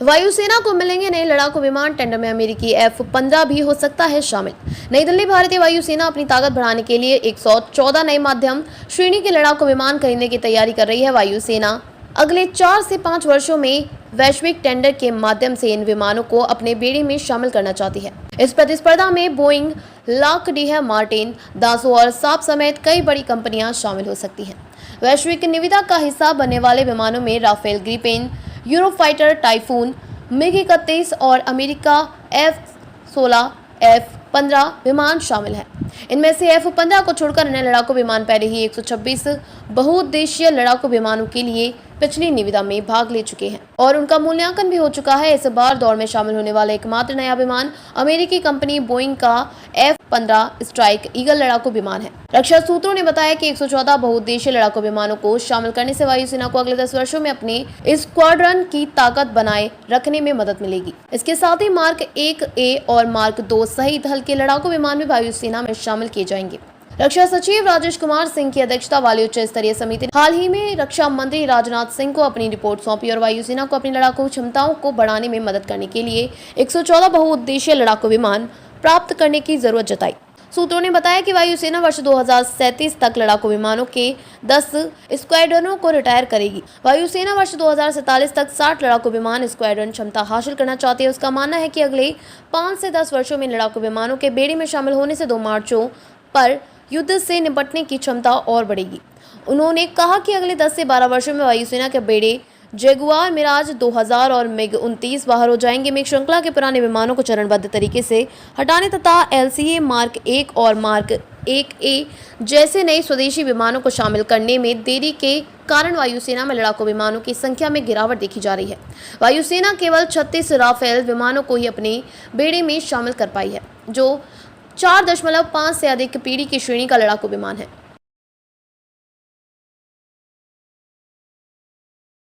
वायुसेना को मिलेंगे नए लड़ाकू विमान, टेंडर में अमेरिकी F-15 भी हो सकता है शामिल। नई दिल्ली। भारतीय वायुसेना अपनी ताकत बढ़ाने के लिए 114 नए मध्यम श्रेणी के लड़ाकू विमान खरीदने की तैयारी कर रही है। वायुसेना अगले 4 से 5 वर्षों में वैश्विक टेंडर के माध्यम से इन विमानों को अपने बेड़े में शामिल करना चाहती है। इस प्रतिस्पर्धा में बोइंग, लॉकहीड मार्टिन, दासो और साप समेत कई बड़ी कंपनियां शामिल हो सकती हैं। वैश्विक निविदा का हिस्सा बनने वाले विमानों में Rafale Gripen, Eurofighter typhoon, MiG-31 और अमेरिका F-16, F-15 विमान शामिल हैं। इनमें से F-15 को छोड़कर अन्य लड़ाकू विमान पहले ही 126 बहुउद्देशीय लड़ाकू विमानों के लिए पिछली निविदा में भाग ले चुके हैं और उनका मूल्यांकन भी हो चुका है। इस बार दौड़ में शामिल होने वाला एकमात्र नया विमान अमेरिकी कंपनी बोइंग का F-15 स्ट्राइक ईगल लड़ाकू विमान है। रक्षा सूत्रों ने बताया कि 114 बहुउद्देशीय लड़ाकू विमानों को शामिल करने से वायुसेना को अगले 10 वर्षों में अपने स्क्वाड्रन की ताकत बनाए रखने में मदद मिलेगी। इसके साथ ही मार्क 1A और मार्क 2 सहित हल्के लड़ाकू विमान भी वायुसेना में शामिल किए जाएंगे। रक्षा सचिव राजेश कुमार सिंह की अध्यक्षता वाली उच्च स्तरीय समिति ने हाल ही में रक्षा मंत्री राजनाथ सिंह को अपनी रिपोर्ट सौंपी और वायुसेना को अपनी लड़ाकू क्षमताओं को बढ़ाने में मदद करने के लिए 114 बहुउद्देशीय लड़ाकू विमान प्राप्त करने की जरूरत जताई। सूत्रों ने बताया कि वायुसेना वर्ष 2037 तक लड़ाकू विमानों के 10 स्क्वाड्रनों को रिटायर करेगी। वायुसेना वर्ष 2047 तक 60 लड़ाकू विमान स्क्वाड्रन क्षमता हासिल करना चाहती है। उसका मानना है कि अगले 5 से 10 वर्षों में लड़ाकू विमानों के बेड़े में शामिल होने से 2 मार्चों पर युद्ध से निपटने की क्षमता और बढ़ेगी। उन्होंने कहा कि अगले 10 से 12 वर्षों में वायुसेना के बेड़े जगुआर, मिराज 2000 और MiG-29 बाहर हो जाएंगे। MiG श्रृंखला के पुराने विमानों को चरणबद्ध तरीके से हटाने तथा LCA मार्क 1 और मार्क 1A जैसे नए स्वदेशी विमानों को शामिल करने में देरी के कारण वायुसेना में लड़ाकू विमानों की संख्या में गिरावट देखी जा रही है। वायुसेना केवल 36 राफेल विमानों को ही अपने बेड़े में शामिल कर पाई है, जो 4.5 से अधिक पीढ़ी की श्रेणी का लड़ाकू विमान है।